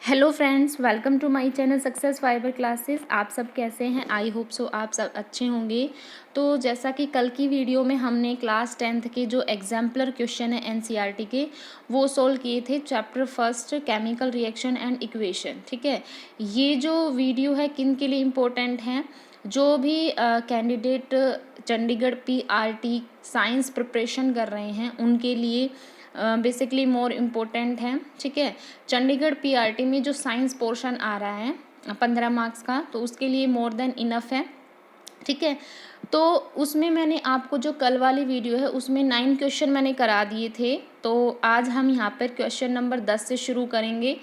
Hello friends, welcome to my channel success fibre classes. आप सब कैसे हैं? आई होप सो आप सब अच्छे होंगे। तो जैसा कि कल की वीडियो में हमने क्लास 10th के जो एग्जाम्पलर क्वेश्चन है एनसीईआरटी के वो सोल्व किए थे, chapter first chemical reaction and equation. ठीक है, ये जो वीडियो है किन के लिए इम्पोर्टेंट है? जो भी candidate Chandigarh PRT science preparation कर रहे हैं उनके लिए बेसिकली मोर इम्पोर्टेंट है। ठीक है, चंडीगढ़ पीआरटी में जो साइंस पोर्शन आ रहा है 15 मार्क्स का, तो उसके लिए मोर देन इनफ है। ठीक है, तो उसमें मैंने आपको जो कल वाली वीडियो है उसमें 9 क्वेश्चन मैंने करा दिए थे। तो आज हम यहाँ पर क्वेश्चन नंबर 10 से शुरू करेंगे।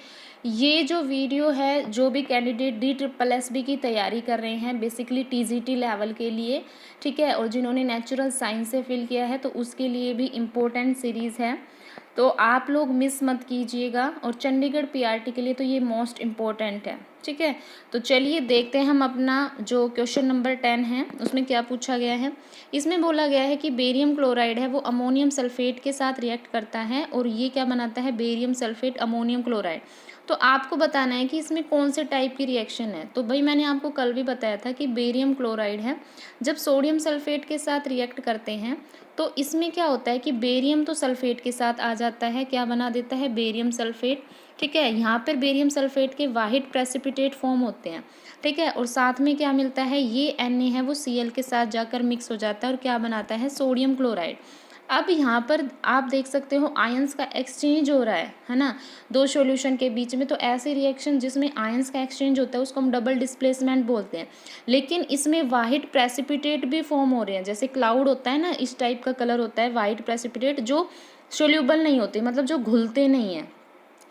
ये जो वीडियो है, जो भी कैंडिडेट DSSB की तैयारी कर रहे हैं बेसिकली TGT लेवल के लिए, ठीक है, और जिन्होंने नेचुरल साइंस से फिल किया है तो उसके लिए भी इम्पोर्टेंट सीरीज़ है, तो आप लोग मिस मत कीजिएगा। और चंडीगढ़ पीआरटी के लिए तो ये मोस्ट इम्पोर्टेंट है। ठीक है, तो चलिए देखते हैं हम अपना जो क्वेश्चन नंबर 10 है उसमें क्या पूछा गया है। इसमें बोला गया है कि बेरियम क्लोराइड है वो अमोनियम सल्फेट के साथ रिएक्ट करता है और ये क्या बनाता है, बेरियम सल्फेट अमोनियम क्लोराइड। तो आपको बताना है कि इसमें कौन से टाइप की रिएक्शन है। तो भाई मैंने आपको कल भी बताया था कि बेरियम क्लोराइड है, जब सोडियम सल्फेट के साथ रिएक्ट करते हैं तो इसमें क्या होता है कि बेरियम तो सल्फेट के साथ आ जाता है, क्या बना देता है, बेरियम सल्फेट। ठीक है, यहाँ पर बेरियम सल्फेट के वाहिड प्रेसिपिटेट फॉर्म होते हैं। ठीक है, और साथ में क्या मिलता है, ये Na है वो Cl के साथ जाकर मिक्स हो जाता है और क्या बनाता है, सोडियम क्लोराइड। अब यहाँ पर आप देख सकते हो आयंस का एक्सचेंज हो रहा है ना, दो सॉल्यूशन के बीच में। तो ऐसे रिएक्शन जिसमें आयंस का एक्सचेंज होता है उसको हम डबल डिस्प्लेसमेंट बोलते हैं। लेकिन इसमें वाहिड प्रेसिपिटेट भी फॉर्म हो रहे हैं, जैसे क्लाउड होता है ना, इस टाइप का कलर होता है वाहिड प्रेसिपिटेट, जो सोल्यूबल नहीं होते, मतलब जो घुलते नहीं हैं।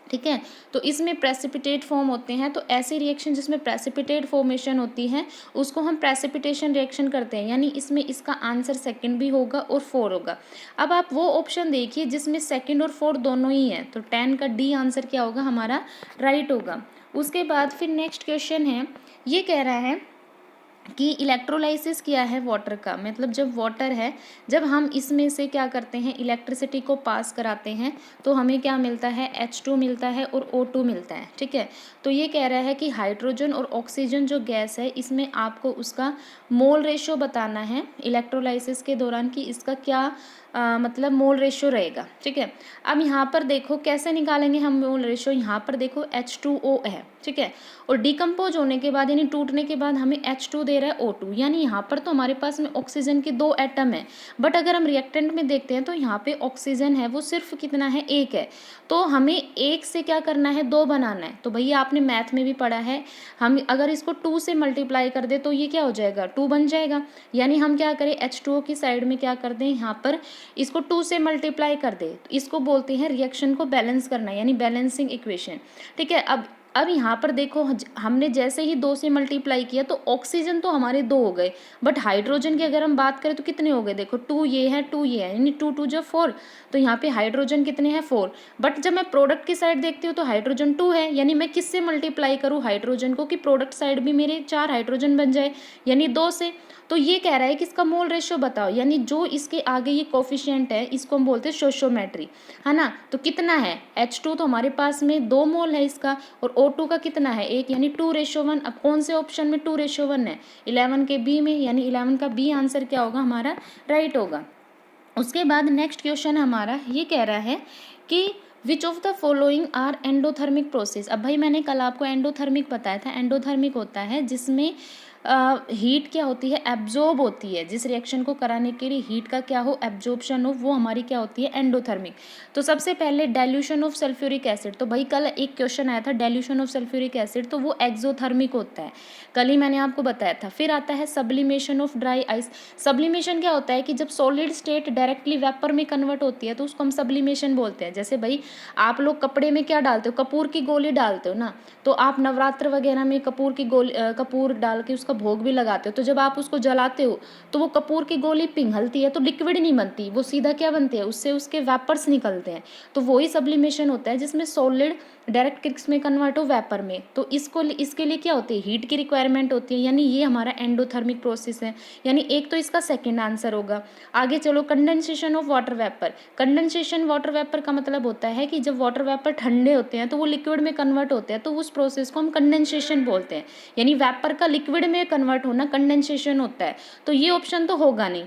ठीक है, तो इसमें प्रेसिपिटेट फॉर्म होते हैं। तो ऐसी रिएक्शन जिसमें प्रेसिपिटेट फॉर्मेशन होती है उसको हम प्रेसिपिटेशन रिएक्शन करते हैं, यानी इसमें इसका आंसर सेकंड भी होगा और 4 होगा। अब आप वो ऑप्शन देखिए जिसमें सेकंड और 4 दोनों ही है, तो 10 का डी आंसर क्या होगा हमारा, राइट होगा। उसके बाद फिर नेक्स्ट क्वेश्चन है, ये कह रहा है कि इलेक्ट्रोलाइसिस किया है वाटर का, मतलब जब वाटर है, जब हम इसमें से क्या करते हैं, इलेक्ट्रिसिटी को पास कराते हैं तो हमें क्या मिलता है, H2 मिलता है और O2 मिलता है। ठीक है, तो ये कह रहा है कि हाइड्रोजन और ऑक्सीजन जो गैस है इसमें आपको उसका मोल रेशो बताना है इलेक्ट्रोलाइसिस के दौरान कि इसका क्या मतलब मोल रेशो रहेगा। ठीक है, अब यहाँ पर देखो कैसे निकालेंगे हम मोल रेशो। यहाँ पर देखो H2O है, ठीक है, और डिकम्पोज होने के बाद यानी टूटने के बाद हमें H2 दे रहा है O2, यानी यहाँ पर तो हमारे पास में ऑक्सीजन के 2 एटम है। बट अगर हम रिएक्टेंट में देखते हैं तो यहाँ पे ऑक्सीजन है वो सिर्फ कितना है, 1 है। तो हमें 1 से क्या करना है, 2 बनाना है। तो भैया आपने मैथ में भी पढ़ा है, हम अगर इसको 2 से मल्टीप्लाई कर दे तो ये क्या हो जाएगा, 2 बन जाएगा। यानी हम क्या करें, H2O की साइड में क्या कर दें, यहाँ पर इसको 2 से मल्टीप्लाई कर दे, तो इसको बोलते हैं रिएक्शन को बैलेंस करना, यानी बैलेंसिंग इक्वेशन। ठीक है, अब यहाँ पर देखो हमने जैसे ही 2 से मल्टीप्लाई किया तो ऑक्सीजन तो हमारे 2 हो गए, बट हाइड्रोजन की अगर हम बात करें तो कितने हो गए, देखो 2 ये है 2 ये है, यानी 2 2 जो 4, तो यहाँ पे हाइड्रोजन कितने हैं, 4। बट जब मैं प्रोडक्ट की साइड देखती हूँ तो हाइड्रोजन 2 है, यानी मैं किससे मल्टीप्लाई करूँ, हाइड्रोजन को, कि प्रोडक्ट साइड भी मेरे 4 हाइड्रोजन बन जाए, यानी 2 से। तो ये कह रहा है कि इसका मोल रेशियो बताओ, यानी जो इसके आगे ये कोफिशिएंट है इसको हम बोलते हैं स्टोइचियोमेट्री, है ना। तो कितना है, H2 तो हमारे पास में 2 मोल है इसका, और O2 का कितना है, 1, यानी 2:1। अब कौन से ऑप्शन में 2:1 है, 11 के बी में, यानी 11 का बी आंसर क्या होगा हमारा, राइट होगा। उसके बाद नेक्स्ट क्वेश्चन हमारा ये कह रहा है कि which of the following are endothermic process. अब भाई मैंने कल आपको एंडोथर्मिक बताया था, एंडोथर्मिक होता है जिसमें हीट क्या होती है, एब्जॉर्ब होती है, जिस रिएक्शन को कराने के लिए हीट का क्या हो, एब्जॉर्प्शन हो, वो हमारी क्या होती है, एंडोथर्मिक। तो सबसे पहले डाइल्यूशन ऑफ सल्फ्यूरिक एसिड, तो भाई कल एक क्वेश्चन आया था डाइल्यूशन ऑफ सल्फ्यूरिक एसिड, तो वो एक्सोथर्मिक होता है, कल ही मैंने आपको बताया था। फिर आता है sublimation of dry ice. Sublimation क्या होता है कि जब सॉलिड स्टेट डायरेक्टली वेपर में कन्वर्ट होती है तो उसको हम सब्लिमेशन बोलते हैं। जैसे भाई आप लोग कपड़े में क्या डालते हो, कपूर की गोली डालते हो ना, तो आप नवरात्र वगैरह में कपूर की गोली, कपूर डाल के उसका उसका भोग भी लगाते हो, तो जब आप उसको जलाते हो तो वो कपूर की गोली पिघलती है तो लिक्विड नहीं बनती, वो सीधा क्या बनती है, उससे उसके वेपर्स निकलते हैं। तो वही सब्लिमेशन होता है जिसमें सॉलिड डायरेक्ट किस में कन्वर्ट हो, वेपर में। तो इसके लिए क्या होती है, हीट की रिक्वायरमेंट होती है, यानी ये हमारा एंडोथर्मिक प्रोसेस है, यानी एक तो इसका सेकेंड आंसर होगा। आगे चलो, condensation of water vapour. Condensation water vapour का मतलब होता है कि जब वाटर वेपर ठंडे होते हैं तो वो लिक्विड में कन्वर्ट होते हैं, तो उस प्रोसेस को हम कंडेंसेशन बोलते हैं, यानी वेपर का लिक्विड में कन्वर्ट होना कंडेंसेशन होता है। तो ये ऑप्शन तो होगा नहीं।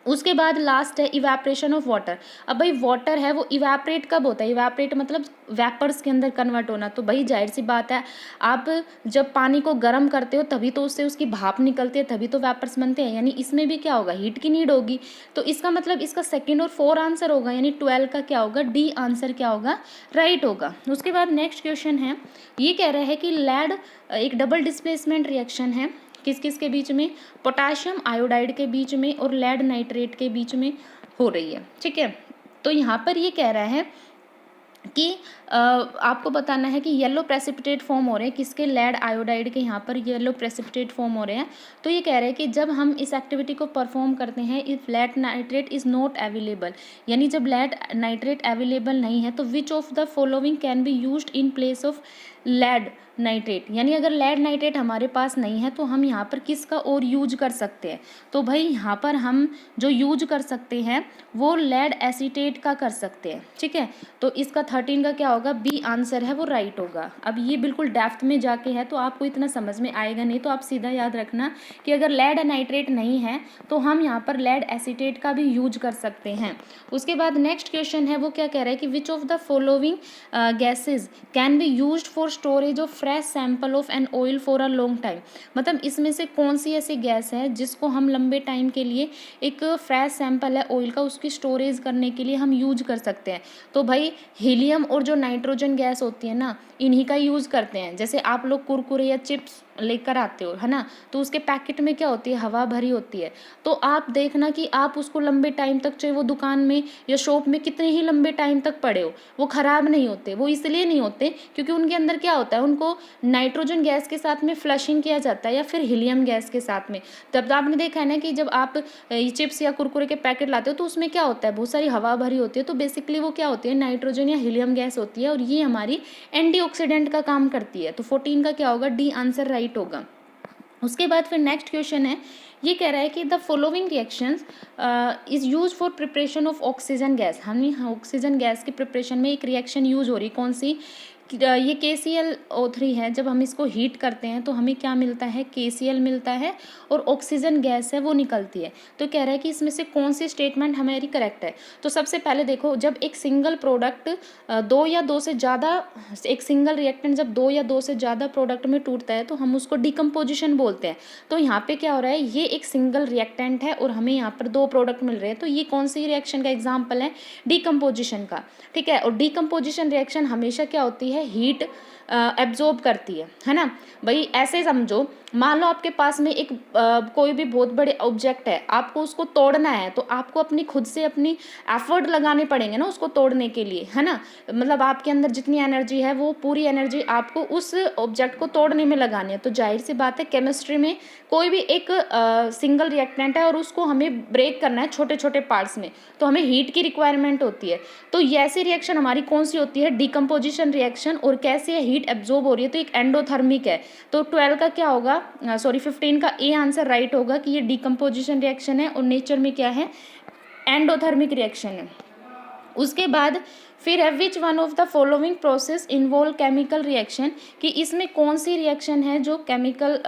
उसके बाद लास्ट है इवेपरेशन ऑफ वाटर। अब भाई वाटर है वो इवेपरेट कब होता है, इवेपरेट मतलब वेपर्स के अंदर कन्वर्ट होना। तो भाई जाहिर सी बात है, आप जब पानी को गर्म करते हो तभी तो उससे उसकी भाप निकलती है, तभी तो वेपर्स बनते हैं, यानी इसमें भी क्या होगा, हीट की नीड होगी। तो इसका मतलब इसका सेकेंड और फोर आंसर होगा, यानी 12 का क्या होगा, डी आंसर क्या होगा, राइट होगा। उसके बाद नेक्स्ट क्वेश्चन है, ये कह रहा है कि लेड एक डबल डिस्प्लेसमेंट रिएक्शन है, किस किस के बीच में, पोटाशियम आयोडाइड के बीच में और लेड नाइट्रेट के बीच में हो रही है। ठीक है, तो यहाँ पर ये कह रहा है कि आपको बताना है कि येलो प्रेसिपिटेट फॉर्म हो रहे हैं, किसके, लेड आयोडाइड के, यहाँ पर येलो प्रेसिपिटेट फॉर्म हो रहे हैं। तो ये कह रहे हैं कि जब हम इस एक्टिविटी को परफॉर्म करते हैं, if lead nitrate is not available, यानी जब लेड नाइट्रेट अवेलेबल नहीं है तो which of the following can be used in place of lead nitrate, यानी अगर लेड नाइट्रेट हमारे पास नहीं है तो हम यहाँ पर किसका और यूज कर सकते हैं। तो भाई यहाँ पर हम जो यूज कर सकते हैं वो लेड एसीटेट का कर सकते हैं। ठीक है, तो इसका 13 का क्या होगा, बी आंसर है वो राइट होगा। अब ये बिल्कुल डेप्थ में जाके है तो आपको इतना समझ में आएगा नहीं, तो आप सीधा याद रखना कि अगर लेड नाइट्रेट नहीं है तो हम यहाँ पर लेड एसीटेट का भी यूज कर सकते हैं। उसके बाद नेक्स्ट क्वेश्चन है, वो क्या कह रहा है कि which of the following gases can be use for storage of fresh sample of an oil for a long time, मतलब इसमें से कौन सी ऐसी गैस है जिसको हम लंबे टाइम के लिए, एक फ्रेश सैंपल है ऑयल का, उसकी स्टोरेज करने के लिए हम यूज कर सकते हैं। तो भाई हीलियम और जो नाइट्रोजन गैस होती है ना, इन्हीं का यूज़ करते हैं। जैसे आप लोग कुरकुरे या चिप्स लेकर आते हो, है ना, तो उसके पैकेट में क्या होती है, हवा भरी होती है। तो आप देखना कि आप उसको लंबे टाइम तक, चाहे वो दुकान में या शॉप में कितने ही लंबे टाइम तक पड़े हो, वो ख़राब नहीं होते। वो इसलिए नहीं होते क्योंकि उनके अंदर क्या होता है, उनको नाइट्रोजन गैस के साथ में फ्लशिंग किया जाता है या फिर हीलियम गैस के साथ में। तब आपने देखा है ना कि जब आप चिप्स या कुरकुरे के पैकेट लाते हो तो उसमें क्या होता है, बहुत सारी हवा भरी होती है। तो बेसिकली वो क्या होती है, नाइट्रोजन या हीलियम गैस होती है, और ये हमारी एंटीऑक्सीडेंट का काम करती है। तो 14 का क्या होगा, डी आंसर राइट होगा। उसके बाद फिर नेक्स्ट क्वेश्चन है, ये कह रहा है कि the following reactions is use for preparation of oxygen gas. हमने ऑक्सीजन गैस की प्रिपरेशन में एक रिएक्शन यूज हो रही, कौन सी, ये KClO3 है। जब हम इसको हीट करते हैं तो हमें क्या मिलता है, KCl मिलता है, और ऑक्सीजन गैस है वो निकलती है। तो कह रहा है कि इसमें से कौन सी स्टेटमेंट हमारी करेक्ट है। तो सबसे पहले देखो, जब एक सिंगल प्रोडक्ट दो या दो से ज़्यादा, एक सिंगल रिएक्टेंट जब दो या दो से ज़्यादा प्रोडक्ट में टूटता है तो हम उसको डिकम्पोजिशन बोलते हैं। तो यहाँ पे क्या हो रहा है, ये एक सिंगल रिएक्टेंट है और हमें यहाँ पर दो प्रोडक्ट मिल रहे हैं, तो ये कौन सी रिएक्शन का एग्जाम्पल है, डिकम्पोजिशन का। ठीक है, और डिकम्पोजिशन रिएक्शन हमेशा क्या होती है, हीट एब्जॉर्ब करती है ना। भाई ऐसे समझो, मान लो आपके पास में एक कोई भी बहुत बड़े ऑब्जेक्ट है, आपको उसको तोड़ना है, तो आपको अपनी खुद से अपनी एफर्ट लगाने पड़ेंगे ना उसको तोड़ने के लिए, है ना। मतलब आपके अंदर जितनी एनर्जी है वो पूरी एनर्जी आपको उस ऑब्जेक्ट को तोड़ने में लगानी है। तो जाहिर सी बात है, केमिस्ट्री में कोई भी एक सिंगल रिएक्टेंट है और उसको हमें ब्रेक करना है छोटे छोटे पार्ट्स में, तो हमें हीट की रिक्वायरमेंट होती है। तो ऐसी रिएक्शन हमारी कौन सी होती है, डिकम्पोजिशन रिएक्शन। और कैसे है, हीट एब्जॉर्ब हो रही है, तो एक एंडोथर्मिक है। तो 12 का क्या होगा, 15 का ए आंसर राइट होगा कि ये डिकम्पोजिशन रिएक्शन है और नेचर में क्या है, एंडोथर्मिक रिएक्शन है। उसके बाद फिर है which one of the following process involve chemical reaction, कि इसमें कौन सी रिएक्शन है जो केमिकल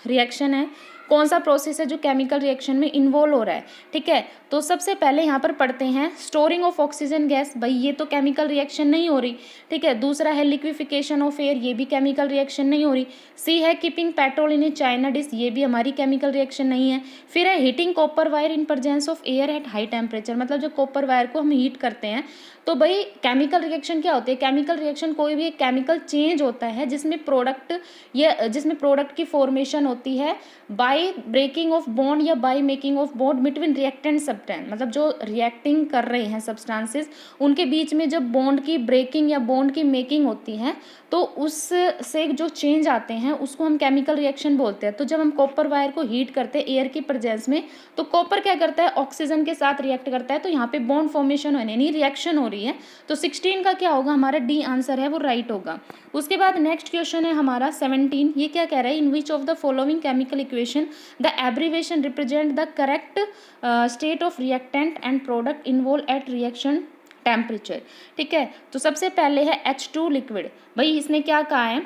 रिएक्शन है, कौन सा प्रोसेस है जो केमिकल रिएक्शन में इन्वॉल्व हो रहा है। ठीक है, तो सबसे पहले यहाँ पर पढ़ते हैं स्टोरिंग ऑफ ऑक्सीजन गैस, भाई ये तो केमिकल रिएक्शन नहीं हो रही। ठीक है, दूसरा है लिक्विफिकेशन ऑफ एयर, ये भी केमिकल रिएक्शन नहीं हो रही। सी है keeping petrol in A China dish, ये भी हमारी केमिकल रिएक्शन नहीं है। फिर है heating copper wire in presence of air at high temperature, मतलब जब कॉपर वायर को हम हीट करते हैं तो भाई केमिकल रिएक्शन क्या होती है, केमिकल रिएक्शन कोई भी एक केमिकल चेंज होता है जिसमें प्रोडक्ट की फॉर्मेशन होती है बाय ब्रेकिंग ऑफ बॉन्ड या by making of bond between reactant substance, मतलब जो रिएक्टिंग कर रहे हैं सब्सटेंसेस उनके बीच में जब बॉन्ड की ब्रेकिंग या बॉन्ड की मेकिंग होती है तो उससे जो चेंज आते हैं उसको हम केमिकल रिएक्शन बोलते हैं। तो जब हम कॉपर वायर को हीट करते हैं एयर की प्रेजेंस में, तो कॉपर क्या करता है, ऑक्सीजन के साथ रिएक्ट करता है, तो यहाँ पे बॉन्ड फॉर्मेशन होने यानी रिएक्शन हो रही है। तो 16 का क्या होगा, हमारा डी आंसर है वो राइट होगा। उसके बाद नेक्स्ट क्वेश्चन है हमारा 17। ये क्या कह रहा है, in which of the following chemical equation the abbreviation represent the correct state of reactant and product involve at reaction temperature. ठीक है, तो सबसे पहले है H2 लिक्विड। भाई इसने क्या कहा है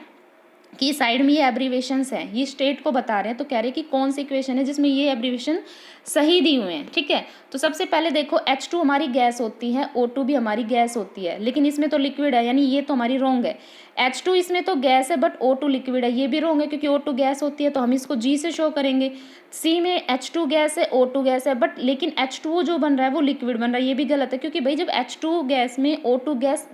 कि साइड में ये एब्रीवेशंस हैं, ये स्टेट को बता रहे हैं, तो कह रहे हैं कि कौन सी इक्वेशन है जिसमें ये एब्रीवेशन सही दी हुए हैं। ठीक है, तो सबसे पहले देखो H2 हमारी गैस होती है, O2 भी हमारी गैस होती है, लेकिन इसमें तो लिक्विड है, यानी ये तो हमारी रॉन्ग है। H2 इसमें तो गैस है बट O2 लिक्विड है, ये भी रॉन्ग है क्योंकि O2 गैस होती है, तो हम इसको G से शो करेंगे। C में H2 गैस है, O2 गैस है, बट लेकिन H2O जो बन रहा है वो लिक्विड बन रहा है, ये भी गलत है क्योंकि भाई जब H2 गैस में O2 गैस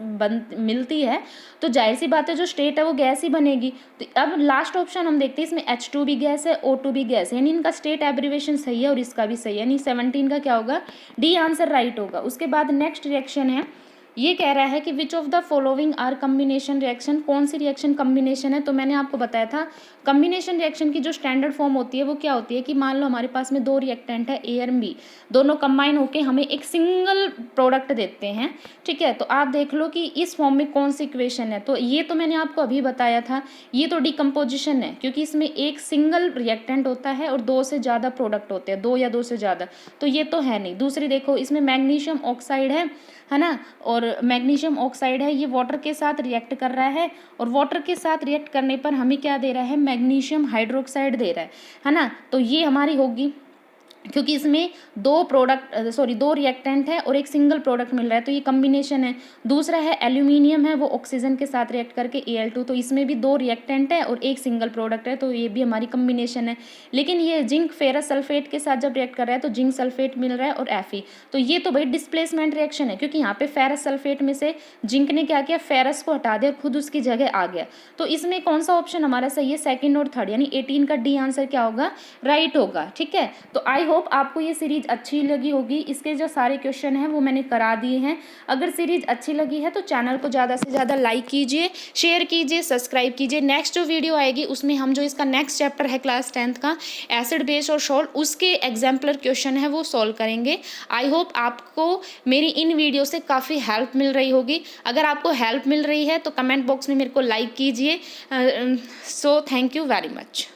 मिलती है तो जाहिर सी बात है जो स्टेट है वो गैस ही बनेगी। तो अब लास्ट ऑप्शन हम देखते हैं, इसमें H2 भी गैस है, O2 भी गैस है, यानी इनका स्टेट एब्रीवेशन सही है और इसका भी सही है, यानी 17 का क्या होगा, डी आंसर राइट होगा। उसके बाद नेक्स्ट रिएक्शन है, ये कह रहा है कि which of the following are combination reaction, कौन सी रिएक्शन कम्बिनेशन है। तो मैंने आपको बताया था कम्बिनेशन रिएक्शन की जो स्टैंडर्ड फॉर्म होती है वो क्या होती है कि मान लो हमारे पास में दो रिएक्टेंट है ए और बी, दोनों कंबाइन होके हमें एक सिंगल प्रोडक्ट देते हैं। ठीक है, तो आप देख लो कि इस फॉर्म में कौन सी इक्वेशन है। तो ये तो मैंने आपको अभी बताया था, ये तो डिकम्पोजिशन है क्योंकि इसमें एक सिंगल रिएक्टेंट होता है और दो से ज़्यादा प्रोडक्ट होते हैं, दो या दो से ज़्यादा, तो ये तो है नहीं। दूसरी देखो, इसमें मैग्नीशियम ऑक्साइड है ना, और मैग्नीशियम ऑक्साइड है, ये वाटर के साथ रिएक्ट कर रहा है और वाटर के साथ रिएक्ट करने पर हमें क्या दे रहा है, मैग्नीशियम हाइड्रोक्साइड दे रहा है ना। तो ये हमारी होगी क्योंकि इसमें दो रिएक्टेंट है और एक सिंगल प्रोडक्ट मिल रहा है, तो ये कम्बिनेशन है। दूसरा है एल्यूमिनियम है, वो ऑक्सीजन के साथ रिएक्ट करके Al2, तो इसमें भी दो रिएक्टेंट है और एक सिंगल प्रोडक्ट है, तो ये भी हमारी कम्बिनेशन है। लेकिन ये जिंक फेरस सल्फेट के साथ जब रिएक्ट कर रहा है तो जिंक सल्फेट मिल रहा है और Fe, तो ये तो भाई डिस्प्लेसमेंट रिएक्शन है क्योंकि यहाँ पे फेरस सल्फेट में से जिंक ने क्या किया, फेरस को हटा दिया, खुद उसकी जगह आ गया। तो इसमें कौन सा ऑप्शन हमारा सही है, सेकेंड और थर्ड, यानी 18 का डी आंसर क्या होगा, राइट होगा। ठीक है, तो आई होप आपको ये सीरीज अच्छी लगी होगी। इसके जो सारे क्वेश्चन हैं वो मैंने करा दिए हैं। अगर सीरीज अच्छी लगी है तो चैनल को ज़्यादा से ज़्यादा लाइक कीजिए, शेयर कीजिए, सब्सक्राइब कीजिए। नेक्स्ट जो वीडियो आएगी उसमें हम जो इसका नेक्स्ट चैप्टर है क्लास 10th का एसिड बेस और सॉल्ट, उसके एग्जाम्पलर क्वेश्चन है वो सॉल्व करेंगे। आई होप आपको मेरी इन वीडियो से काफ़ी हेल्प मिल रही होगी। अगर आपको हेल्प मिल रही है तो कमेंट बॉक्स में मेरे को लाइक कीजिए। So thank you very much.